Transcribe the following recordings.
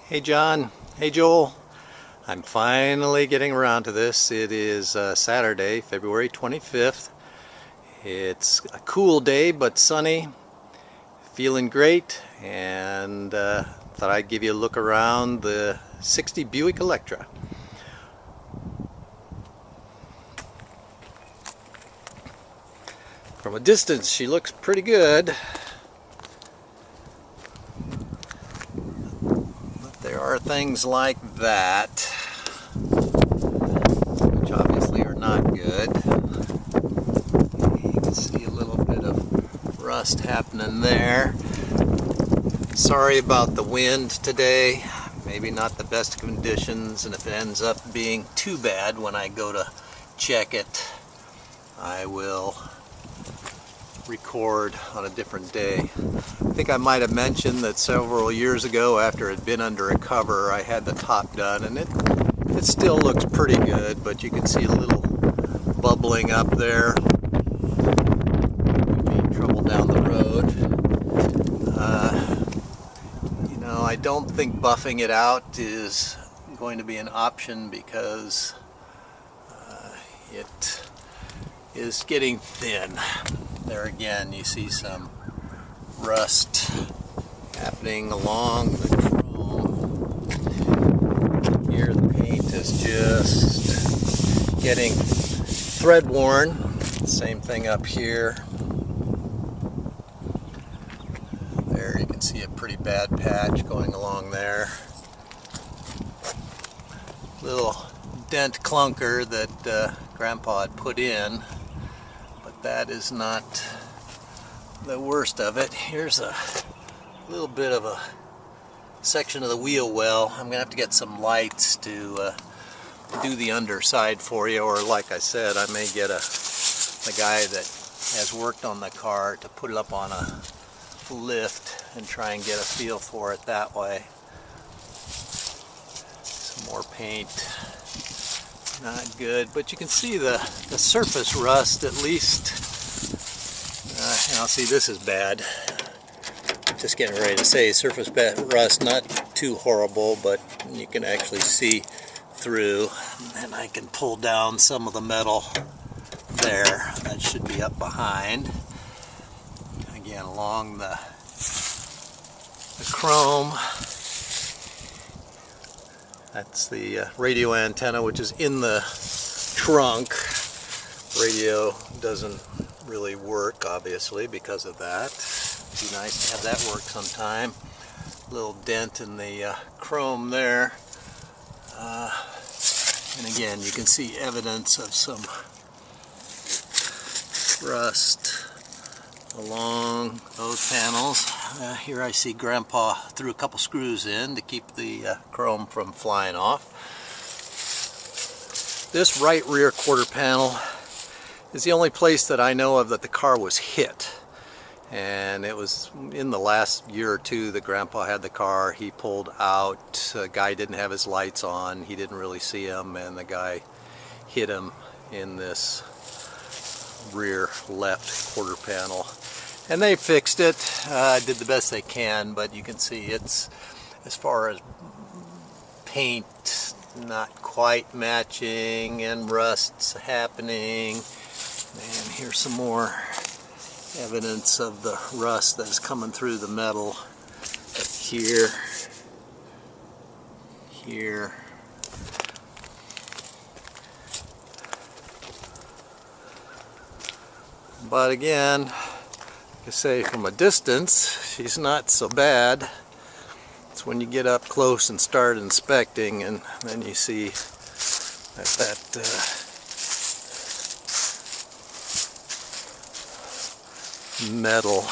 Hey John, hey Joel. I'm finally getting around to this. It is Saturday, February 25th. It's a cool day but sunny, feeling great, and thought I'd give you a look around the '60 Buick Electra. From a distance she looks pretty good. There are things like that, which obviously are not good. You can see a little bit of rust happening there. Sorry about the wind today. Maybe not the best conditions, and if it ends up being too bad when I go to check it, I will record on a different day. I think I might have mentioned that several years ago, after it had been under a cover, I had the top done, and it still looks pretty good, but you can see a little bubbling up there. Could be trouble down the road. I don't think buffing it out is going to be an option because it is getting thin. There again, you see some rust happening along the chrome. Here the paint is just getting thread worn. Same thing up here. There you can see a pretty bad patch going along there. Little dent clunker that Grandpa had put in. That is not the worst of it. Here's a little bit of a section of the wheel well. I'm gonna have to get some lights to do the underside for you, or like I said, I may get the guy that has worked on the car to put it up on a lift and try and get a feel for it that way. Some more paint. Not good, but you can see the surface rust at least. See, this is bad. Just getting ready to say surface rust, not too horrible, but you can actually see through. And I can pull down some of the metal there. That should be up behind. Again, along the chrome. That's the radio antenna, which is in the trunk. Radio doesn't really work, obviously, because of that. It'd be nice to have that work sometime. Little dent in the chrome there. And again, you can see evidence of some rust along those panels. Here I see Grandpa threw a couple screws in to keep the chrome from flying off. This right rear quarter panel is the only place that I know of that the car was hit. And it was in the last year or two that Grandpa had the car. He pulled out, a guy didn't have his lights on, he didn't really see him, and the guy hit him in this rear left quarter panel. And they fixed it, did the best they can, but you can see it's, as far as paint, not quite matching, and rust's happening. And here's some more evidence of the rust that's coming through the metal here, here. But again, like I say, from a distance, she's not so bad. It's when you get up close and start inspecting, and then you see that metal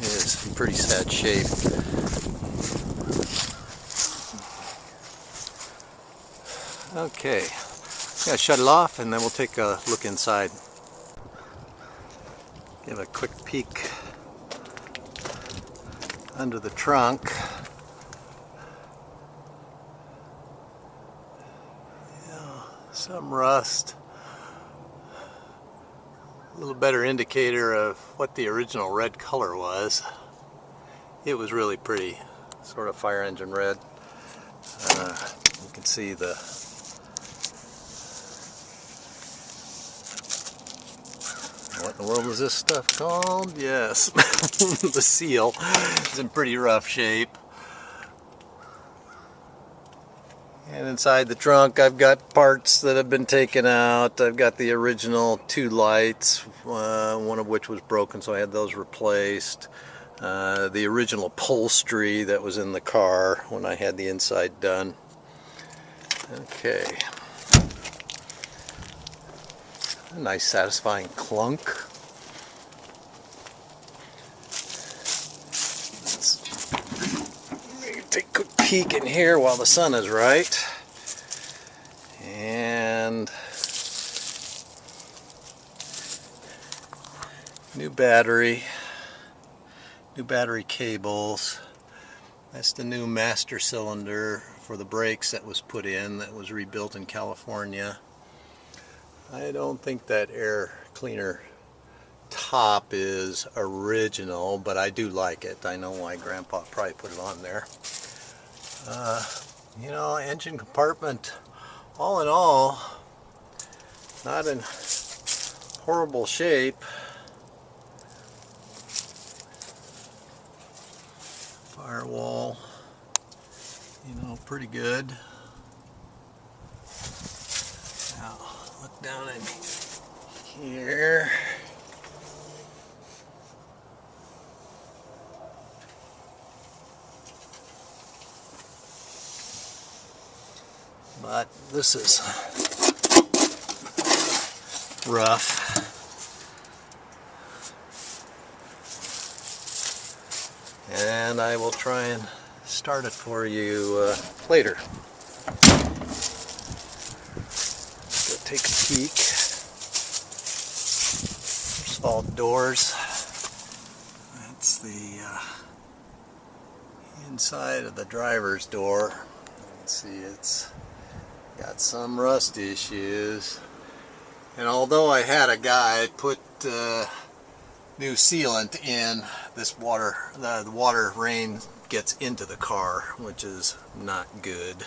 is in pretty sad shape. Okay, I'm gonna shut it off and then we'll take a look inside. Give a quick peek under the trunk. Yeah, some rust. A little better indicator of what the original red color was. It was really pretty, sort of fire engine red. You can see the what in the world is this stuff called? Yes, the seal is in pretty rough shape. And inside the trunk I've got parts that have been taken out. I've got the original 2 lights, one of which was broken, so I had those replaced. The original upholstery that was in the car when I had the inside done. Okay. A nice satisfying clunk. Take a quick peek in here while the sun is right. And new battery cables. That's the new master cylinder for the brakes that was put in, that was rebuilt in California. I don't think that air cleaner top is original, but I do like it. I know why Grandpa probably put it on there. You know, engine compartment, all in all, not in horrible shape. Firewall, you know, pretty good. Now, look down in here. But this is rough. And I will try and start it for you later. Go take a peek. First of all, doors. That's the inside of the driver's door. You can see it's got some rust issues. And although I had a guy put new sealant in, this water, the water rain gets into the car, which is not good.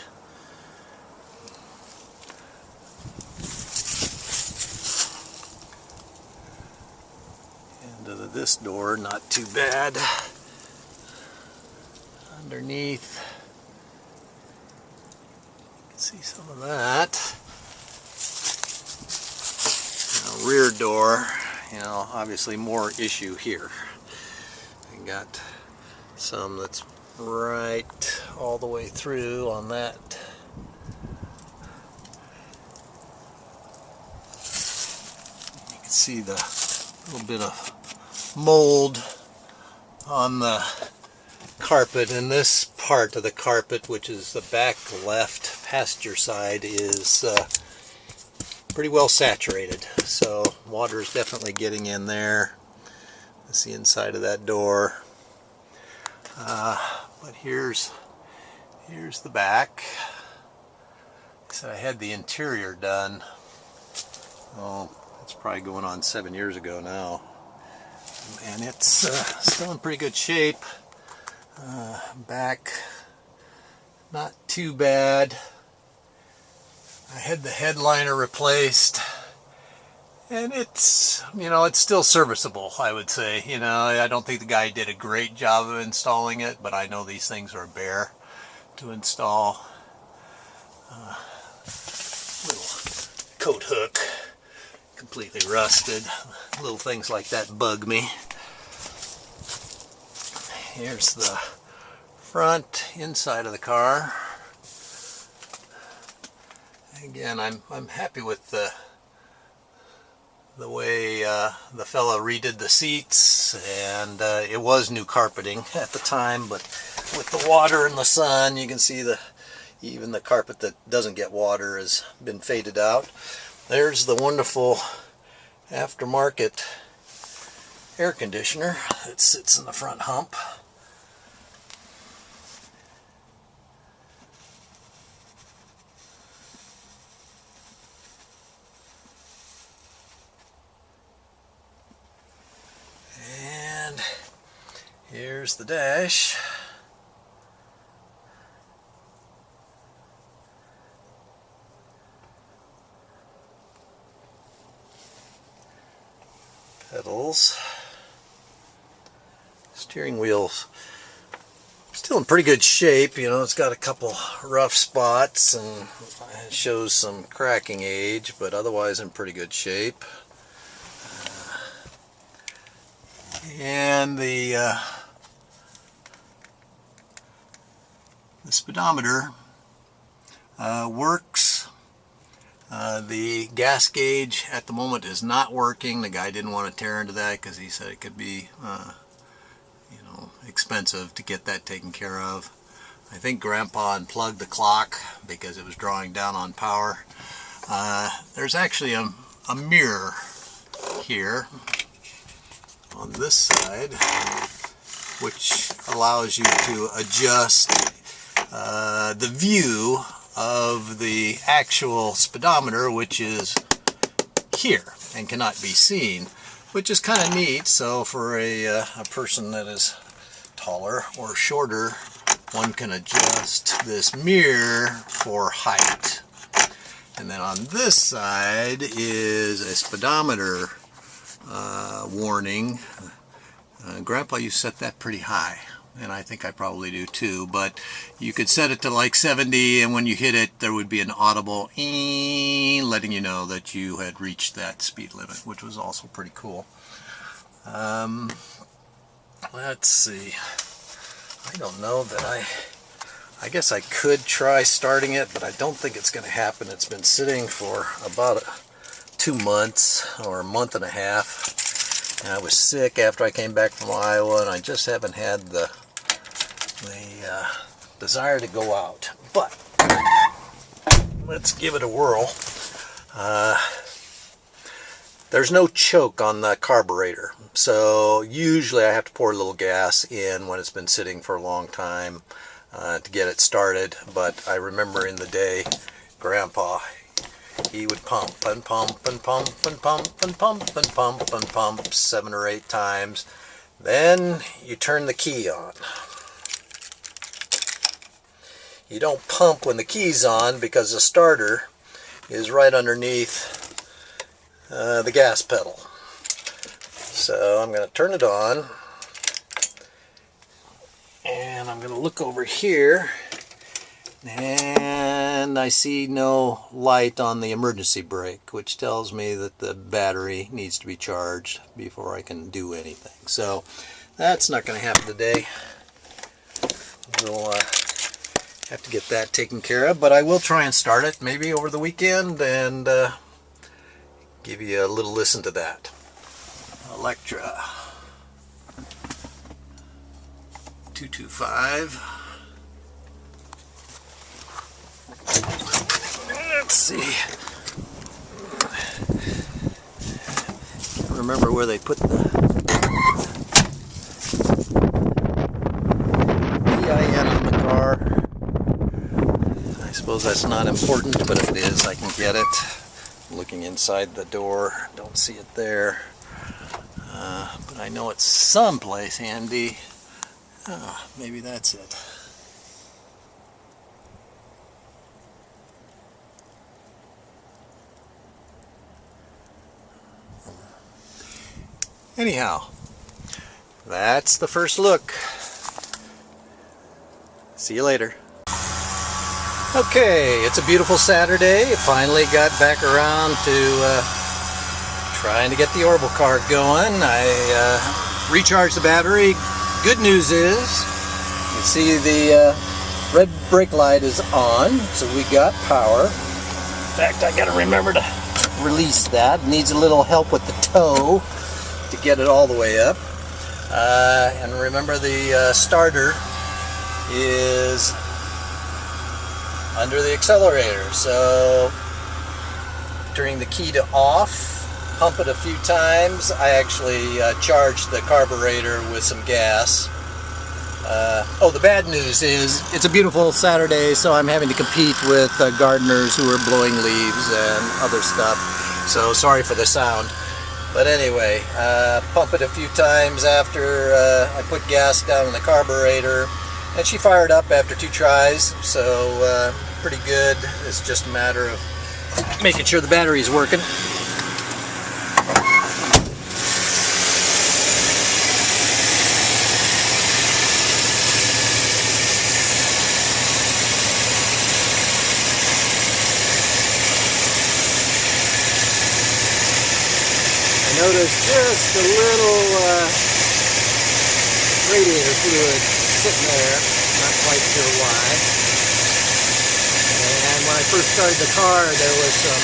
And this door, not too bad. Underneath, you can see some of that. Now, rear door, you know, obviously more issue here. I got some that's right all the way through on that. You can see the little bit of mold on the carpet, and this part of the carpet, which is the back left passenger side, is pretty well saturated, so water is definitely getting in there. That's the inside of that door. But here's the back. So I had the interior done. Oh, it's probably going on 7 years ago now, and it's still in pretty good shape. Back, not too bad. I had the headliner replaced, and it's, you know, it's still serviceable, I would say. You know, I don't think the guy did a great job of installing it, but I know these things are a bear to install. Little coat hook, completely rusted. Little things like that bug me. Here's the front inside of the car. Again, I'm happy with the way the fella redid the seats, and it was new carpeting at the time, but with the water and the sun, you can see even the carpet that doesn't get water has been faded out. There's the wonderful aftermarket air conditioner that sits in the front hump. And here's the dash. pedals. Steering wheel's still in pretty good shape. You know, it's got a couple rough spots and it shows some cracking age, but otherwise in pretty good shape. And the speedometer works. The gas gauge at the moment is not working. The guy didn't want to tear into that because he said it could be you know, expensive to get that taken care of. I think Grandpa unplugged the clock because it was drawing down on power. There's actually a mirror here on this side which allows you to adjust the view of the actual speedometer, which is here and cannot be seen, which is kind of neat. So for a person that is taller or shorter, one can adjust this mirror for height. And then on this side is a speedometer warning. Grandpa, you set that pretty high, and I think I probably do too, but you could set it to like 70, and when you hit it there would be an audible letting you know that you had reached that speed limit, which was also pretty cool. Let's see, I don't know that I guess I could try starting it, but I don't think it's going to happen. It's been sitting for about 2 months or a month and a half. And I was sick after I came back from Iowa, and I just haven't had the desire to go out. But let's give it a whirl. There's no choke on the carburetor, so usually I have to pour a little gas in when it's been sitting for a long time to get it started. But I remember in the day, Grandpa, he would pump and pump and pump and pump and pump and pump and pump 7 or 8 times. Then you turn the key on. You don't pump when the key's on because the starter is right underneath the gas pedal. So I'm going to turn it on, and I'm going to look over here, and I see no light on the emergency brake, which tells me that the battery needs to be charged before I can do anything. So that's not going to happen today. We'll have to get that taken care of, but I will try and start it maybe over the weekend and give you a little listen to that. Electra 225. Let's see. Can't remember where they put the EIN on the car. I suppose that's not important, but if it is, I can get it. Looking inside the door, don't see it there. But I know it's someplace handy. Maybe that's it. Anyhow, that's the first look. See you later. Okay, it's a beautiful Saturday. It finally got back around to trying to get the Orville car going. I recharged the battery. Good news is, you see the red brake light is on, so we got power. In fact, I gotta remember to release that. It needs a little help with the toe to get it all the way up. And remember, the starter is under the accelerator, so turning the key to off, pump it a few times. I actually charged the carburetor with some gas. Oh, the bad news is it's a beautiful Saturday, so I'm having to compete with gardeners who are blowing leaves and other stuff, so sorry for the sound. But anyway, pump it a few times after I put gas down in the carburetor, and she fired up after 2 tries, so pretty good. It's just a matter of making sure the battery is working. was just a little radiator fluid sitting there, not quite sure why. And when I first started the car, there was some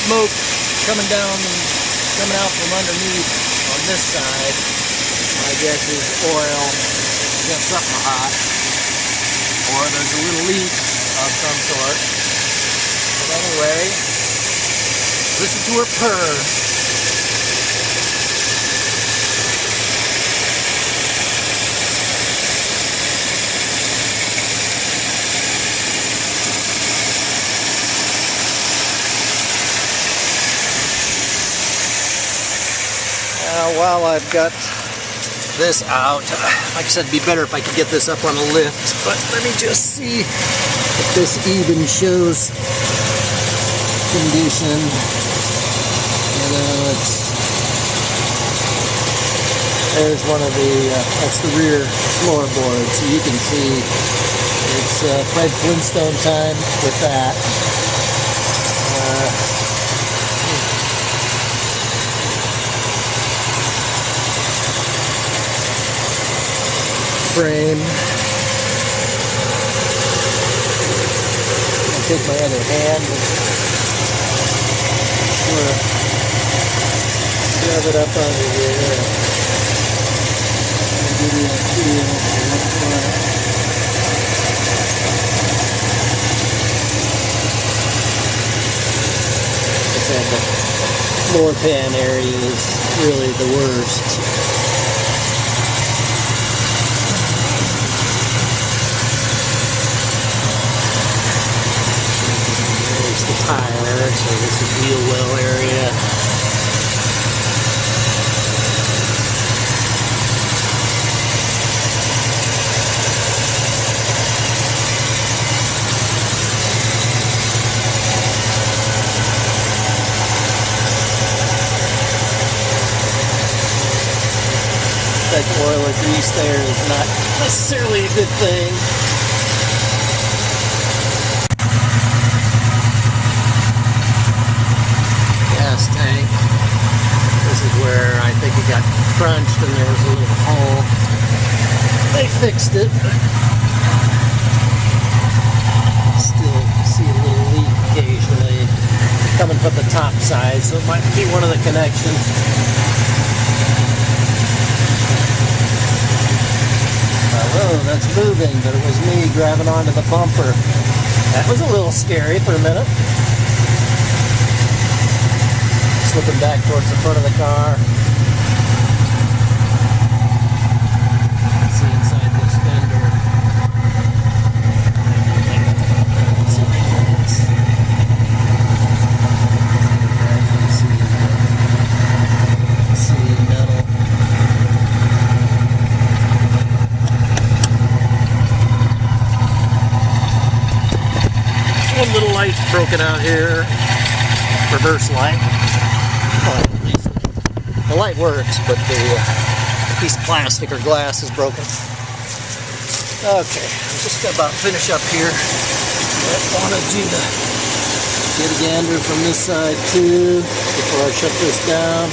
smoke coming out from underneath on this side. My guess is oil, got something hot, or there's a little leak of some sort. But anyway, listen to her purr. Now, while I've got this out, like I said, it'd be better if I could get this up on a lift, but let me just see if this even shows condition. You know, there's one of the, that's the rear floorboard, so you can see it's Fred Flintstone time with that. Frame. I'll take my other hand and sort of shove it up under here and give you a feel for what's going on. I said the floor pan area is really the worst. Tire, so this is wheel well area. That oil or grease there is not necessarily a good thing. Tank. This is where I think it got crunched and there was a little hole. They fixed it, but still see a little leak occasionally coming from the top side, so it might be one of the connections. Oh, that's moving, but it was me grabbing onto the bumper. That was a little scary for a minute. Slipping back towards the front of the car. See inside this fender. See metal. One little light broken out here. Reverse light. The light works, but the piece of plastic or glass is broken. Okay, I'm just about to finish up here. I wanted you to get a gander from this side too before I shut this down.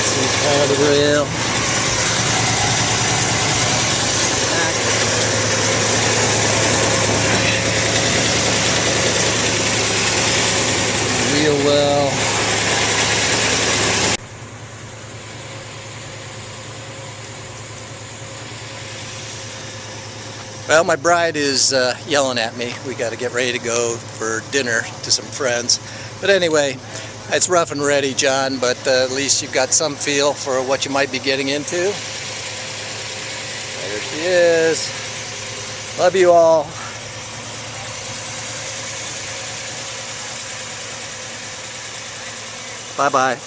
See kind of the rail. Real well. Well, my bride is yelling at me. We got to get ready to go for dinner to some friends. But anyway, it's rough and ready, John, but at least you've got some feel for what you might be getting into. There she is. Love you all. Bye-bye.